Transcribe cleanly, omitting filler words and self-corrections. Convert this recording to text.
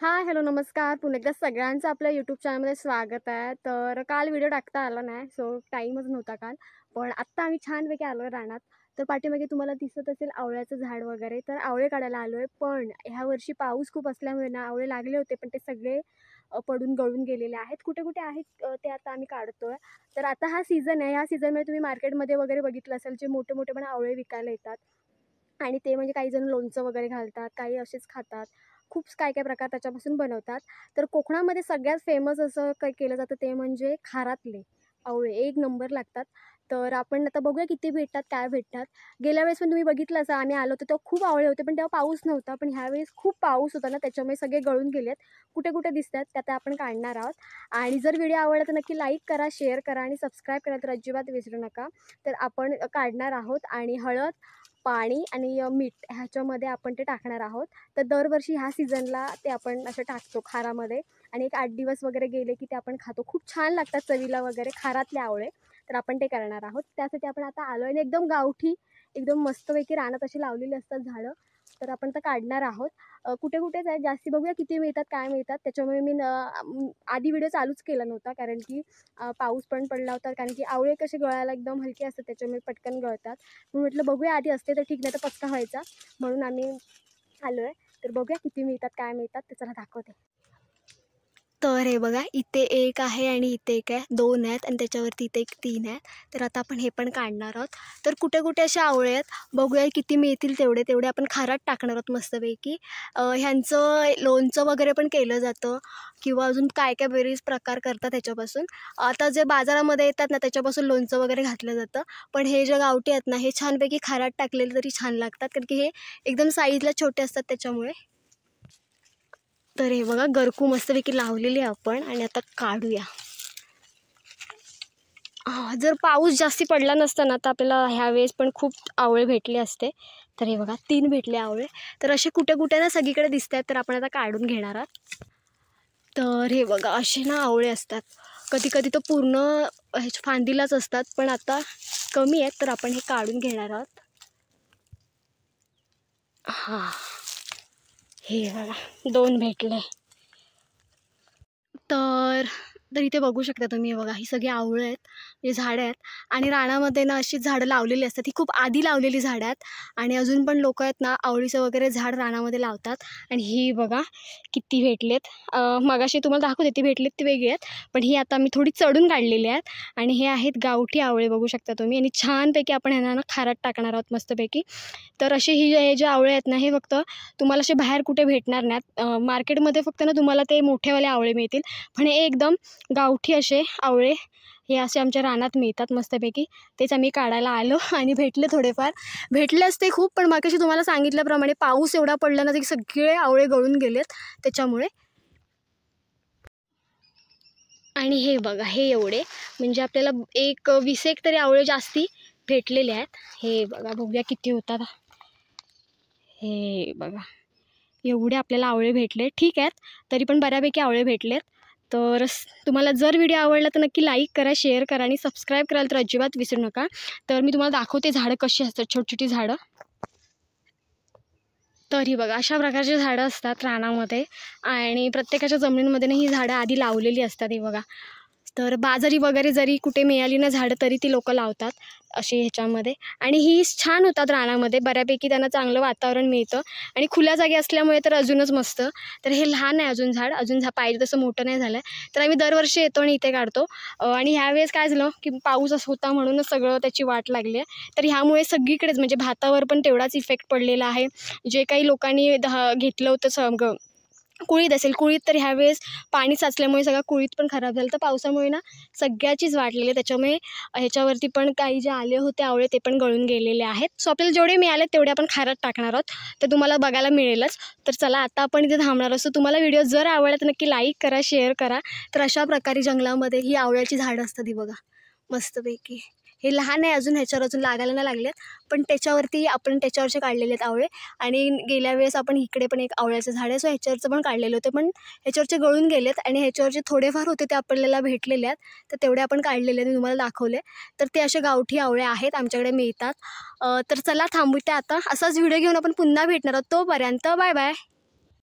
हाय, hello, नमस्कार. पुन्हा एकदा सगळ्यांचं आपल्या यूट्यूब चॅनलमध्ये स्वागत आहे. तर काल व्हिडिओ टाकता आला नाही, सो टाईमच नव्हता काल. पण आत्ता आम्ही छानपैकी आलो आहे रानात. तर पाठीमागे तुम्हाला दिसत असेल आवळ्याचं झाड वगैरे, तर आवळे काढायला आलो आहे. पण ह्या वर्षी पाऊस खूप असल्यामुळे ना आवळे लागले होते, पण ते सगळे पडून गळून गेलेले आहेत. कुठे कुठे आहेत ते आता आम्ही काढतोय. तर आता हा सीझन आहे. ह्या सीझनमध्ये तुम्ही मार्केटमध्ये वगैरे बघितलं असेल, जे मोठे मोठे पण आवळे विकायला येतात. आणि ते म्हणजे काही जण लोणचं वगैरे घालतात, काही असेच खातात. खूप काय काय प्रकार त्याच्यापासून बनवतात. तर कोकणामध्ये सगळ्यात फेमस असं काही केलं जातं ते म्हणजे खारातले आवळे एक नंबर लागतात. तर आपण आता बघूया किती भेटतात, काय भेटतात. गेल्या वेळेस पण तुम्ही बघितलं असं आम्ही आलो होतो तेव्हा खूप आवळे होते, पण तेव्हा पाऊस नव्हता. पण ह्यावेळेस खूप पाऊस होता ना, त्याच्यामुळे सगळे गळून गेलेत. कुठे कुठे दिसतात त्या त्या आपण काढणार आहोत. आणि जर व्हिडिओ आवडला तर नक्की लाईक करा, शेअर करा आणि सबस्क्राईब करायला तर अजिबात विसरू नका. तर आपण काढणार आहोत आणि हळद, पाणी आणि मीठ ह्याच्यामध्ये आपण ते टाकणार आहोत. तर दरवर्षी ह्या सीझनला ते आपण असं टाकतो खारामध्ये आणि एक 8 दिवस वगैरे गेले की ते आपण खातो. खूप छान लागतात चवीला वगैरे खारातले आवळे. तर आपण ते करणार आहोत. त्यासाठी आपण आता आलो आणि एकदम गावठी, एकदम मस्तपैकी रानात अशी लावलेली असतात झाडं. तर आपण तर काढणार आहोत. कुठे कुठेच आहे जास्ती, बघूया किती मिळतात, काय मिळतात. त्याच्यामुळे मी आधी व्हिडिओ चालूच केला नव्हता, कारण की पाऊस पण पडला होता. कारण की आवळे कसे गळायला एकदम हलके असतात, त्याच्यामुळे पटकन गळतात. मी म्हटलं बघूया आधी असते तर ठीक, नाही तर पचका व्हायचा. म्हणून आम्ही आलो आहे. तर बघूया किती मिळतात, काय मिळतात, ते चला दाखवते. तर हे बघा, इथे एक आहे आणि इथे एक आहे, 2 आहेत आणि त्याच्यावरती इथे एक 3 आहेत. तर आता आपण हे पण काढणार आहोत. तर कुठे कुठे असे आवळे आहेत, बघूया किती मिळतील तेवढे तेवढे आपण खारात टाकणार आहोत मस्तपैकी. ह्यांचं लोणचं वगैरे पण केलं जातं किंवा अजून काय काय बरेच प्रकार करतात ह्याच्यापासून. आता जे बाजारामध्ये येतात ना त्याच्यापासून लोणचं वगैरे घातलं जातं. पण हे जे गावठी आहेत ना, हे छानपैकी खारात टाकलेले तरी छान लागतात, कारण की हे एकदम साईजला छोटे असतात त्याच्यामुळे. तर हे बघा, गरकू मस्तपैकी लावलेली आहे आपण आणि आता काढूया. जर पाऊस जास्ती पडला नसता ना तर आपल्याला ह्यावेळेस पण खूप आवळे भेटले असते. तर हे बघा, 3 भेटले आवळे. तर असे कुठे कुठे ना सगळीकडे दिसत आहेत, तर आपण आता काढून घेणार आहोत. तर हे बघा, असे ना आवळे असतात. कधी कधी तर पूर्ण ह्याच्या फांदीलाच असतात, पण आता कमी आहेत, तर आपण हे काढून घेणार आहोत. हां, हे बघा, 2 भेटले. तर तर इथे बघू शकता तुम्ही, हे बघा, ही सगळी आवळं आहेत, हे झाडं आहेत. आणि रानामध्ये ना अशी झाडं लावलेली असतात, ही खूप आधी लावलेली झाडं आहेत. आणि अजून पण लोक आहेत ना आवळीचं वगैरे झाड रानामध्ये लावतात. आणि ही बघा किती भेटलेत. मगाशी तुम्हाला दाखवते ती भेटलेत ती वेगळी आहेत, पण ही आता मी थोडी चढून काढलेली आहेत. आणि हे आहेत गावठी आवळे, बघू शकता तुम्ही. आणि छानपैकी आपण ह्यांना ना खारात टाकणार आहोत मस्तपैकी. तर असे हे जे आवळे आहेत ना, हे फक्त तुम्हाला असे बाहेर कुठे भेटणार नाहीत. मार्केटमध्ये फक्त ना तुम्हाला ते मोठेवाले आवळे मिळतील. पण हे एकदम गावठी असे आवळे हे असे आमच्या रानात मिळतात मस्तपैकी. तेच आम्ही काढायला आलो आणि भेटले थोडेफार. भेटले असते खूप, पण मगाशी तुम्हाला सांगितल्याप्रमाणे पाऊस एवढा पडला ना, ते सगळे आवळे गळून गेलेत त्याच्यामुळे. आणि हे बघा, हे एवढे म्हणजे आपल्याला एक 20 एक तरी आवळे जास्ती भेटलेले आहेत. हे बघा, बघूया किती होतात. हे बघा, एवढे आपल्याला आवळे भेटले. ठीक आहेत, तरी पण बऱ्यापैकी आवळे भेटलेत. तर तुम्हाला जर व्हिडिओ आवडला तर नक्की लाईक करा, शेअर करा आणि सबस्क्राईब करायला तर अजिबात विसरू नका. तर मी तुम्हाला दाखवते झाडं कशी असतात, छोटी छोटी झाडं. तर ही बघा, अशा प्रकारची झाडं असतात रानामध्ये. आणि प्रत्येकाच्या जमिनीमध्ये ना ही झाडं आधी लावलेली असतात. ही बघा, तर बाजारी वगैरे जरी कुठे मिळाली ना झाडं तरी ती लोकं लावतात अशी ह्याच्यामध्ये. आणि ही छान होतात रानामध्ये, बऱ्यापैकी त्यांना चांगलं वातावरण मिळतं. आणि खुल्या जागी असल्यामुळे तर अजूनच मस्त. तर हे लहान आहे अजून झाड, अजून पाहिजे तसं मोठं नाही झालं आहे. तर आम्ही दरवर्षी येतो आणि इथे काढतो. आणि ह्यावेळेस काय झालं की पाऊस असं होता म्हणूनच सगळं त्याची वाट लागली आहे. तर ह्यामुळे सगळीकडेच म्हणजे भातावर पण तेवढाच इफेक्ट पडलेला आहे. जे काही लोकांनी घेतलं होतं कुळीत असेल, कुळीत तर ह्यावेळेस पाणी साचल्यामुळे सगळं कुळीत पण खराब झालं. तर पावसामुळे ना सगळ्याचीच वाढलेली आहे. त्याच्यामुळे ह्याच्यावरती पण काही जे आले होते आवळे ते पण गळून गेलेले आहेत. सो आपल्याला जेवढे मिळाले तेवढे आपण खारात टाकणार आहोत, तर तुम्हाला बघायला मिळेलच. तर चला आता आपण इथे थांबणार असतो. तुम्हाला व्हिडिओ जर आवडला तर नक्की लाईक करा, शेअर करा. तर अशा प्रकारे जंगलामध्ये ही आवळ्याची झाडं असतात. ही बघा मस्तपैकी. हे लहान आहे अजून, ह्याच्यावर अजून लागायला नाही लागलेत, पण त्याच्यावरती आपण त्याच्यावरचे काढलेले आहेत आवळे. आणि गेल्या वेळेस आपण इकडे पण एक आवळ्याचं झाड आहे, सो ह्याच्यावरचं पण काढलेलं होतं, पण ह्याच्यावरचे गळून गेलेत. आणि ह्याच्यावरचे थोडेफार होते ते आपल्याला भेटलेले आहेत, तर तेवढे आपण काढलेले आणि तुम्हाला दाखवले. तर ते असे गावठी आवळे आहेत, आमच्याकडे मिळतात. तर चला थांबूया आता. असाच व्हिडिओ घेऊन आपण पुन्हा भेटणार आहोत. तोपर्यंत बाय बाय.